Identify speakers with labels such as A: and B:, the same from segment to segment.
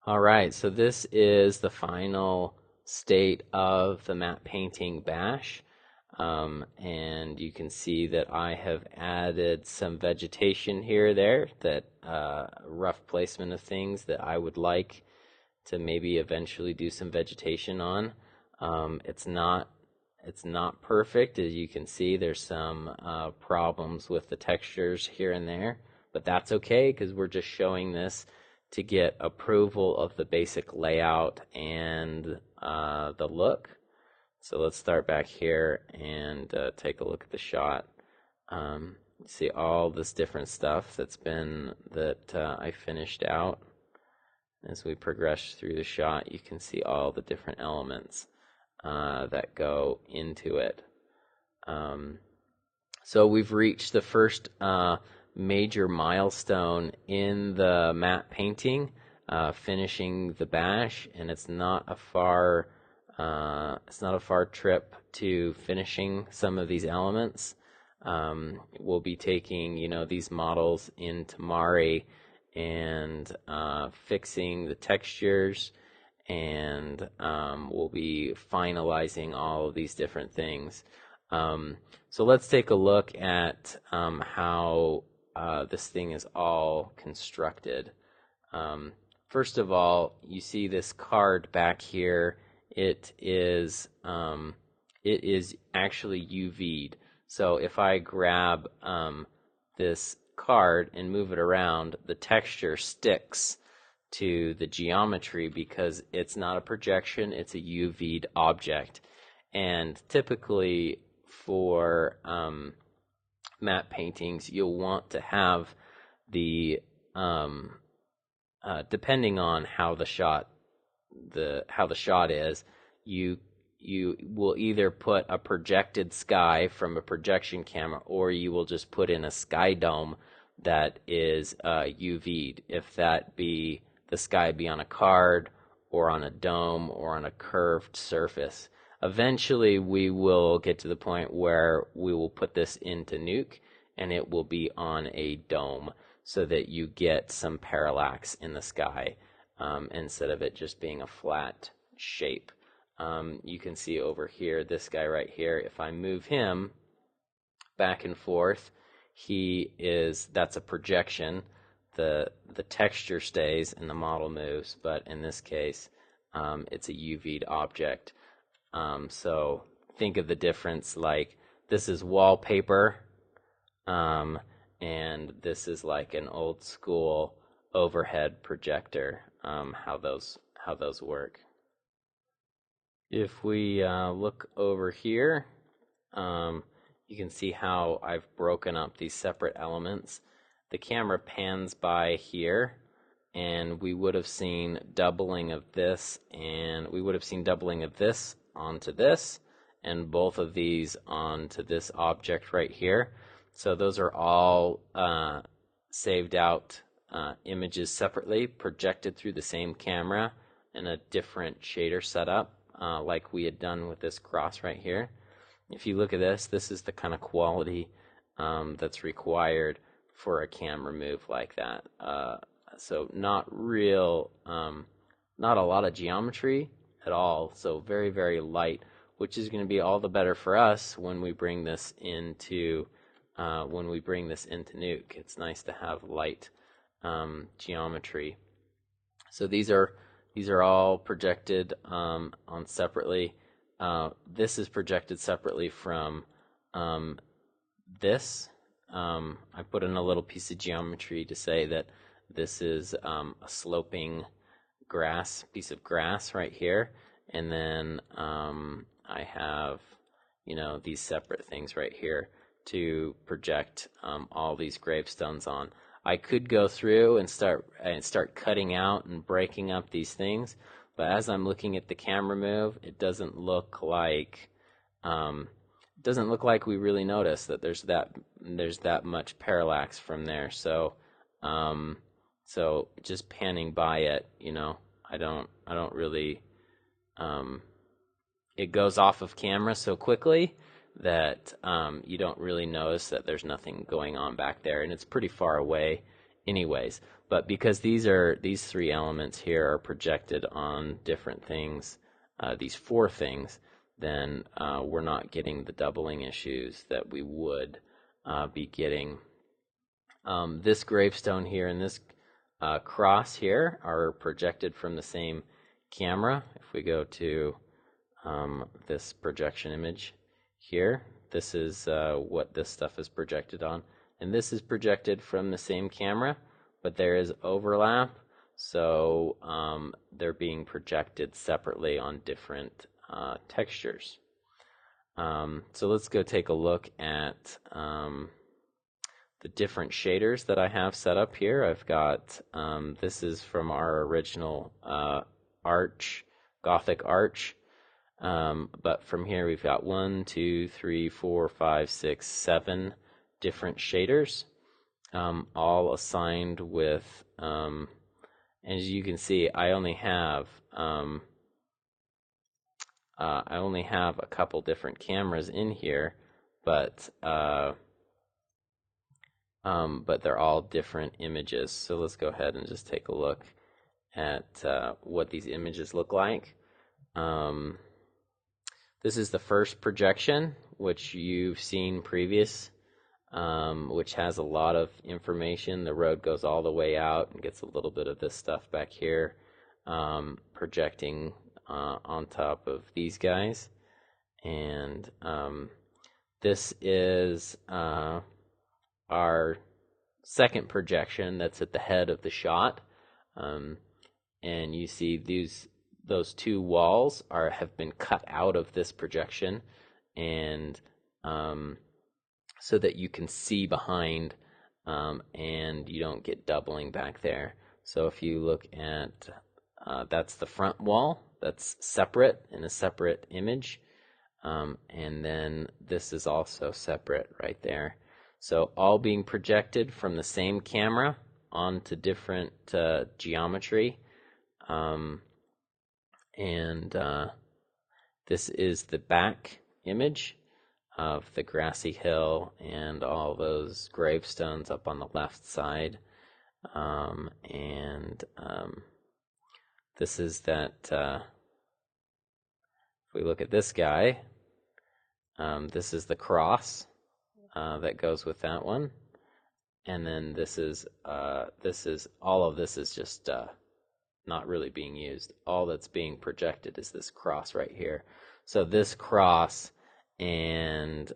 A: All right, so this is the final state of the matte painting bash. And you can see that I have added some vegetation here or there, that rough placement of things that I would like to maybe eventually do some vegetation on. It's not perfect, as you can see. There's some problems with the textures here and there, but that's okay because we're just showing this to get approval of the basic layout and the look. So let's start back here and take a look at the shot. You see all this different stuff that I finished out. As we progress through the shot, you can see all the different elements that go into it. So we've reached the first major milestone in the matte painting, finishing the bash, and it's not a far trip to finishing some of these elements. We'll be taking these models into Mari and fixing the textures, and we'll be finalizing all of these different things. So let's take a look at how this thing is all constructed. First of all, you see this card back here. It is actually UV'd. So if I grab this card and move it around, the texture sticks to the geometry because it's not a projection, it's a UV'd object. And typically for matte paintings, you'll want to have the depending on how the shot is, you will either put a projected sky from a projection camera, or you will just put in a sky dome that is UV'd. If that be the sky be on a card or on a dome or on a curved surface. Eventually we will get to the point where we will put this into Nuke and it will be on a dome so that you get some parallax in the sky instead of it just being a flat shape. You can see over here, this guy right here, if I move him back and forth, that's a projection. The texture stays and the model moves, but in this case, it's a UV'd object. So think of the difference like this is wallpaper, and this is like an old school overhead projector, how those work. If we look over here, you can see how I've broken up these separate elements. The camera pans by here, and we would have seen doubling of this, and we would have seen doubling of this onto this, and both of these onto this object right here. So those are all saved out images separately, projected through the same camera in a different shader setup, like we had done with this cross right here. If you look at this is the kind of quality that's required for a camera move like that. So not a lot of geometry at all. So very, very light, which is going to be all the better for us when we bring this into Nuke. It's nice to have light geometry. So these are all projected on separately. This is projected separately from this. I put in a little piece of geometry to say that this is a sloping piece of grass right here, and then I have these separate things right here to project all these gravestones on. I could go through and start cutting out and breaking up these things, but as I'm looking at the camera move, it doesn't look like we really notice that there's that much parallax from there. So just panning by it, I don't really it goes off of camera so quickly that you don't really notice that there's nothing going on back there, and it's pretty far away anyways. But because these three elements here are projected on different things, these four things, then we're not getting the doubling issues that we would be getting. This gravestone here and this cross here are projected from the same camera. If we go to this projection image here, this is what this stuff is projected on. And this is projected from the same camera, but there is overlap, so they're being projected separately on different textures. So let's go take a look at the different shaders that I have set up here. I've got, this is from our original arch, Gothic arch. But from here we've got 1, 2, 3, 4, 5, 6, 7 different shaders, all assigned with, as you can see, I only have a couple different cameras in here, but they're all different images. So let's go ahead and just take a look at what these images look like. This is the first projection, which you've seen previous, which has a lot of information. The road goes all the way out and gets a little bit of this stuff back here, projecting on top of these guys. And this is our second projection that's at the head of the shot. And you see those two walls have been cut out of this projection, and so that you can see behind, and you don't get doubling back there. So if you look at, that's the front wall, that's separate in a separate image, and then this is also separate right there. So all being projected from the same camera onto different geometry. And this is the back image of the grassy hill and all those gravestones up on the left side. This is that, if we look at this guy, this is the cross that goes with that one. And then this is all of this is just not really being used. All that's being projected is this cross right here. So this cross and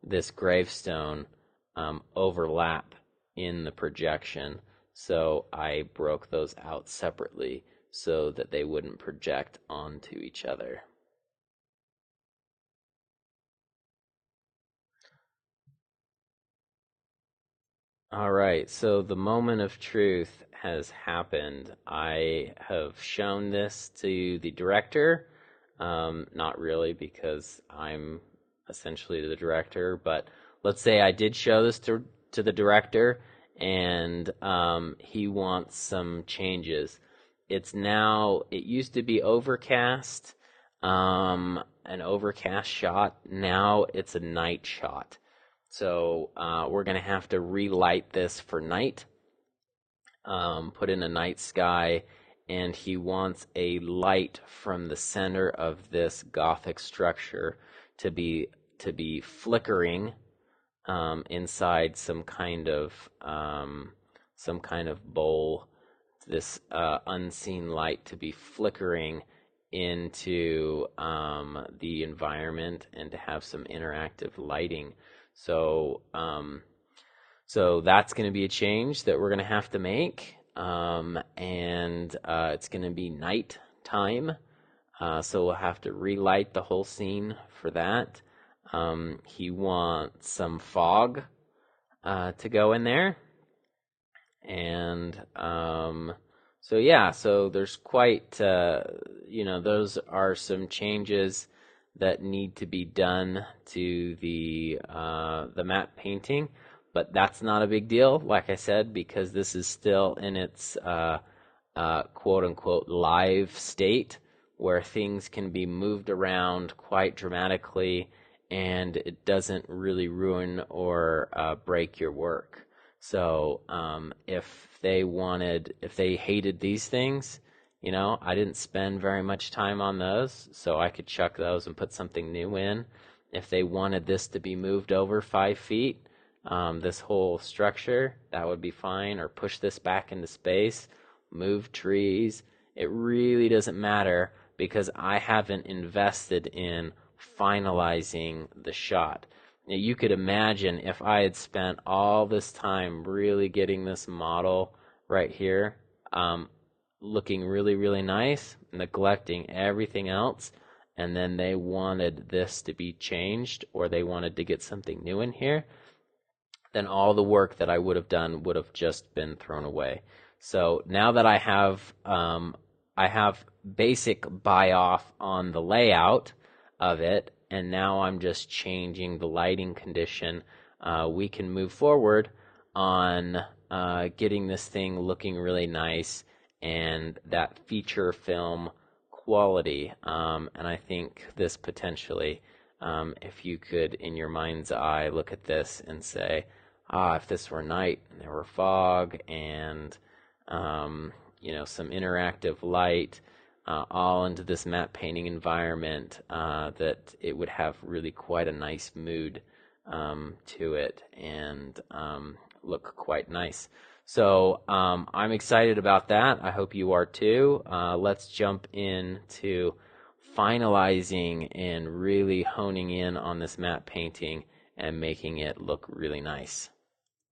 A: this gravestone overlap in the projection. So I broke those out separately so that they wouldn't project onto each other. All right, so the moment of truth has happened. I have shown this to the director, not really because I'm essentially the director, but let's say I did show this to the director, and he wants some changes. It used to be overcast, an overcast shot. Now it's a night shot. So we're going to have to relight this for night, put in a night sky, and he wants a light from the center of this Gothic structure to be flickering inside some kind of bowl. This unseen light to be flickering into the environment and to have some interactive lighting. So that's going to be a change that we're going to have to make, and it's going to be night time, so we'll have to relight the whole scene for that. He wants some fog to go in there, and so there's quite, those are some changes that need to be done to the matte painting, but that's not a big deal, like I said, because this is still in its quote-unquote live state, where things can be moved around quite dramatically, and it doesn't really ruin or break your work. So if they hated these things, I didn't spend very much time on those, so I could chuck those and put something new in. If they wanted this to be moved over 5 feet, this whole structure, that would be fine, or push this back into space, move trees. It really doesn't matter because I haven't invested in finalizing the shot. Now, you could imagine if I had spent all this time really getting this model right here looking really, really nice, neglecting everything else, and then they wanted this to be changed or they wanted to get something new in here, then all the work that I would have done would have just been thrown away. So now that I have basic buy off on the layout of it, and now I'm just changing the lighting condition. We can move forward on getting this thing looking really nice and that feature film quality. And I think this potentially, if you could, in your mind's eye, look at this and say, if this were night and there were fog and some interactive light, all into this matte painting environment, that it would have really quite a nice mood to it and look quite nice. So I'm excited about that. I hope you are too. Let's jump into finalizing and really honing in on this matte painting and making it look really nice.